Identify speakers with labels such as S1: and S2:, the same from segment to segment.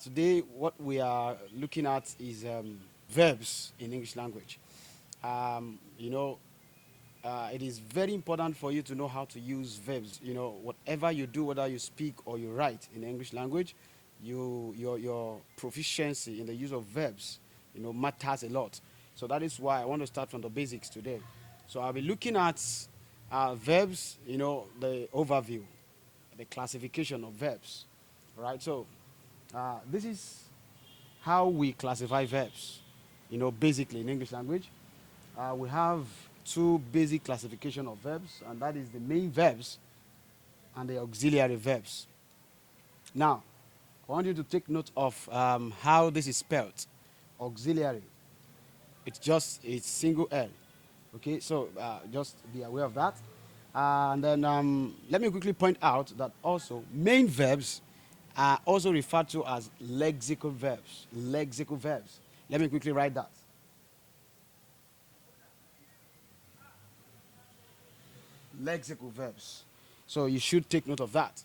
S1: Today, what we are looking at is verbs in English language. You know, it is very important for you to know how to use verbs. You know, whatever you do, whether you speak or you write in the English language, your proficiency in the use of verbs, matters a lot. So that is why I want to start from the basics today. So I'll be looking at verbs. The overview, the classification of verbs. All right. So this is how we classify verbs. Basically in English language, we have two basic classification of verbs, and that is the main verbs and the auxiliary verbs. Now, I want you to take note of how this is spelled. Auxiliary. It's single L. Okay, so just be aware of that. And then let me quickly point out that also main verbs are also referred to as lexical verbs. Lexical verbs. Let me quickly write that. Lexical verbs. So you should take note of that.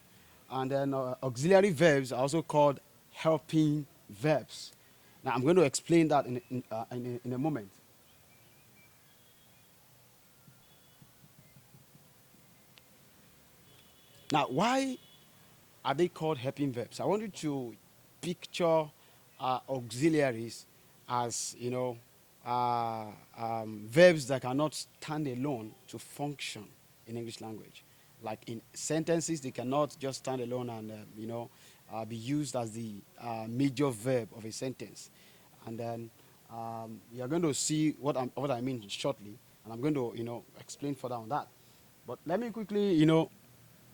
S1: And then auxiliary verbs are also called helping verbs. Now I'm going to explain that in a moment. Now, why are they called helping verbs? I want you to picture auxiliaries as, verbs that cannot stand alone to function in English language. Like in sentences, they cannot just stand alone and, be used as the major verb of a sentence. And then you're going to see what I mean shortly, and I'm going to, explain further on that. But let me quickly,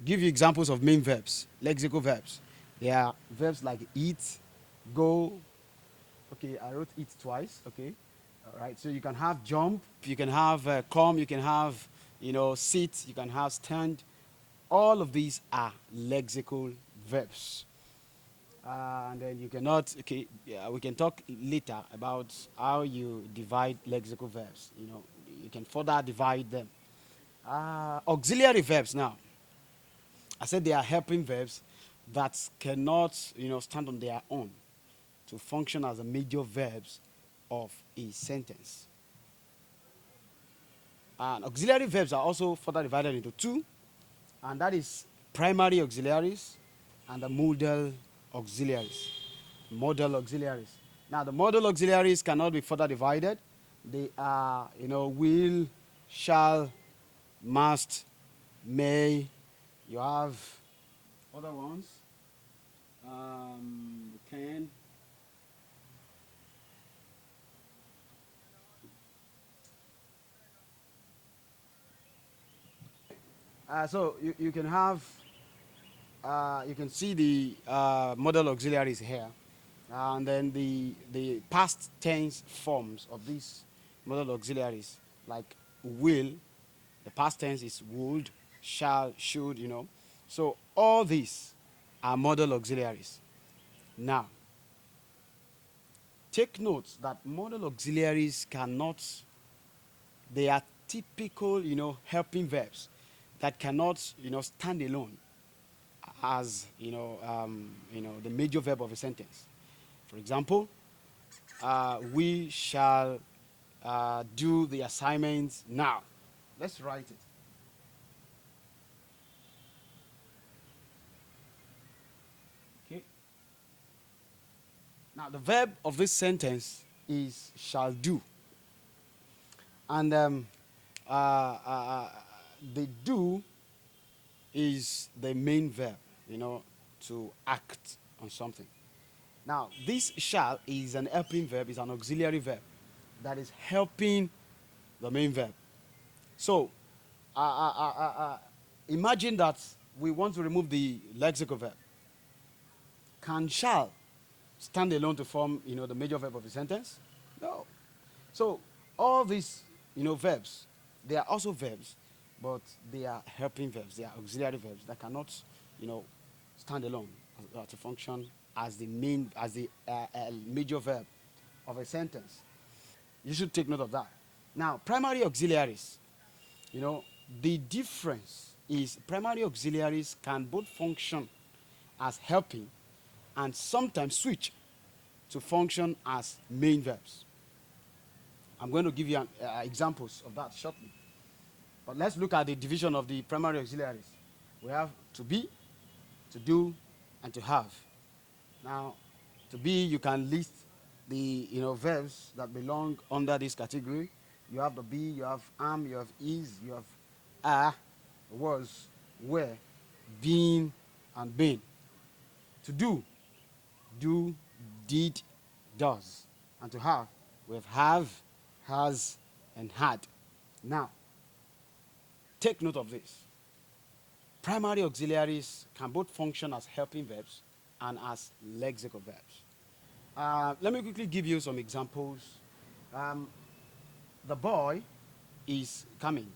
S1: give you examples of main verbs, lexical verbs. They are verbs like eat, go. Okay, I wrote eat twice. Okay, all right. So you can have jump, you can have come, you can have sit, you can have stand. All of these are lexical verbs. And then you cannot. Okay, yeah, we can talk later about how you divide lexical verbs. You can further divide them. Auxiliary verbs now. I said they are helping verbs that cannot, stand on their own to function as the major verbs of a sentence. And auxiliary verbs are also further divided into two, and that is primary auxiliaries and the modal auxiliaries. Modal auxiliaries. Now, the modal auxiliaries cannot be further divided. They are, will, shall, must, may. You have other ones. Can. So you can have, you can see the modal auxiliaries here. And then the past tense forms of these modal auxiliaries, like will, the past tense is would, shall, should. So all these are modal auxiliaries. Now, take note that modal auxiliaries cannot, they are typical, helping verbs that cannot, stand alone as, the major verb of a sentence. For example, we shall do the assignment now. Let's write it. Okay. Now, the verb of this sentence is shall do. And the do is the main verb, to act on something. Now, this shall is an helping verb, is an auxiliary verb that is helping the main verb. So, imagine that we want to remove the lexical verb. Can shall stand alone to form, the major verb of a sentence? No. So, all these, verbs, they are also verbs, but they are helping verbs. They are auxiliary verbs that cannot, stand alone to function as the major verb of a sentence. You should take note of that. Now, primary auxiliaries, the difference is primary auxiliaries can both function as helping and sometimes switch to function as main verbs. I'm going to give you examples of that shortly. But let's look at the division of the primary auxiliaries. We have to be, to do, and to have. Now, to be, you can list the verbs that belong under this category. You have the be, you have am, you have is, you have are, was, were, been, and been. To do, did, does. And to have, we have, has, and had. Now, take note of this. Primary auxiliaries can both function as helping verbs and as lexical verbs. Let me quickly give you some examples. Um, the boy is coming.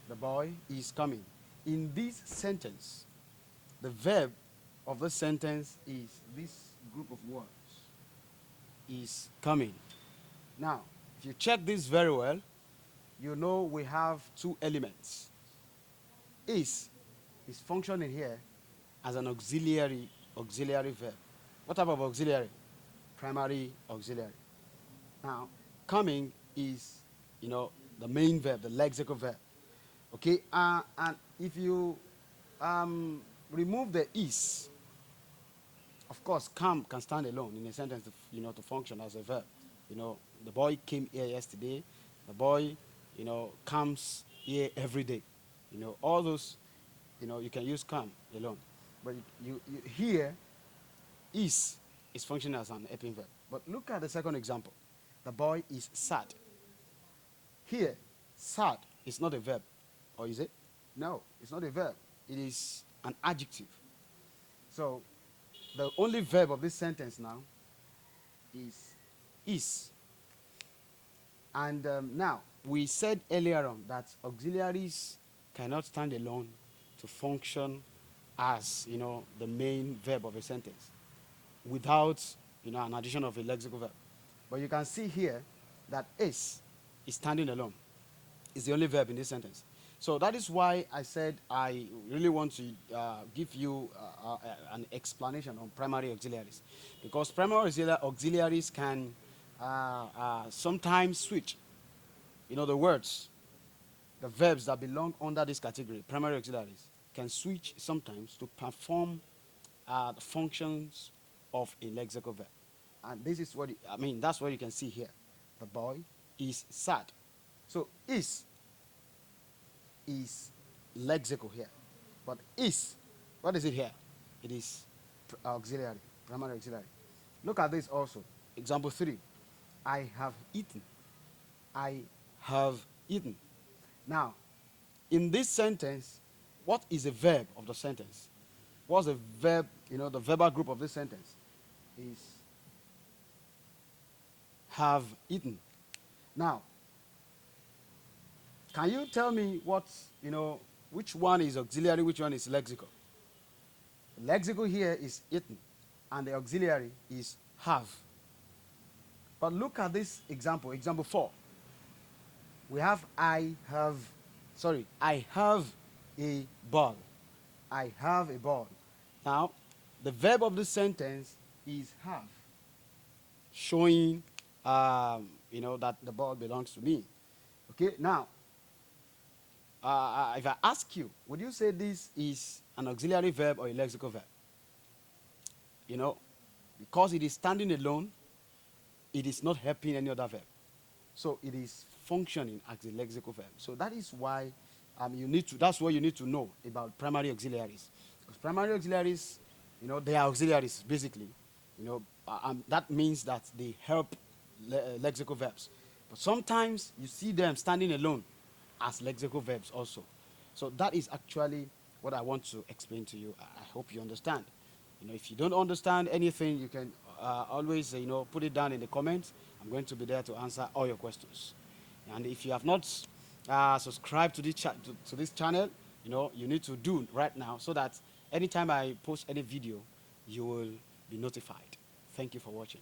S1: The boy is coming. In this sentence, the verb of the sentence is this group of words. Is coming. Now, if you check this very well, you know we have two elements. Is functioning here as an auxiliary verb. What type of auxiliary? Primary auxiliary. Now, coming is, the main verb, the lexical verb. Okay, and if you remove the is, of course, come can stand alone in a sentence, to function as a verb. The boy came here yesterday. The boy, comes here every day. All those, you can use come alone. But you here is functioning as an helping verb. But look at the second example. The boy is sad. Here, sad is not a verb. Or is it? No, it's not a verb. It is an adjective. So, the only verb of this sentence now is. And now, we said earlier on that auxiliaries cannot stand alone to function as, the main verb of a sentence without, an addition of a lexical verb. But you can see here that is standing alone. It's the only verb in this sentence. So that is why I said I really want to give you an explanation on primary auxiliaries. Because primary auxiliaries can sometimes switch, the words, the verbs that belong under this category, primary auxiliaries, can switch sometimes to perform the functions of a lexical verb. And this is what, that's what you can see here. The boy is sad. So is lexical here. But is, what is it here? It is auxiliary, primary auxiliary. Look at this also. Example 3. I have eaten. I have eaten. Now, in this sentence, what is the verb of the sentence? What's the verb, the verbal group of this sentence? Is have eaten. Now, can you tell me which one is auxiliary, which one is lexical? The lexical here is eaten, and the auxiliary is have. But look at this example, example 4. We have I have a ball. I have a ball. Now, the verb of this sentence is have, showing, that the ball belongs to me. Okay, now, if I ask you, would you say this is an auxiliary verb or a lexical verb? Because it is standing alone, it is not helping any other verb. So it is functioning as a lexical verb. So that is why that's what you need to know about primary auxiliaries. Because primary auxiliaries, they are auxiliaries basically. That means that they help lexical verbs. But sometimes you see them standing alone as lexical verbs also. So that is actually what I want to explain to you. I hope you understand. If you don't understand anything, you can always, put it down in the comments. I'm going to be there to answer all your questions. And if you have not subscribed to this channel, you need to do right now so that anytime I post any video, you will be notified. Thank you for watching.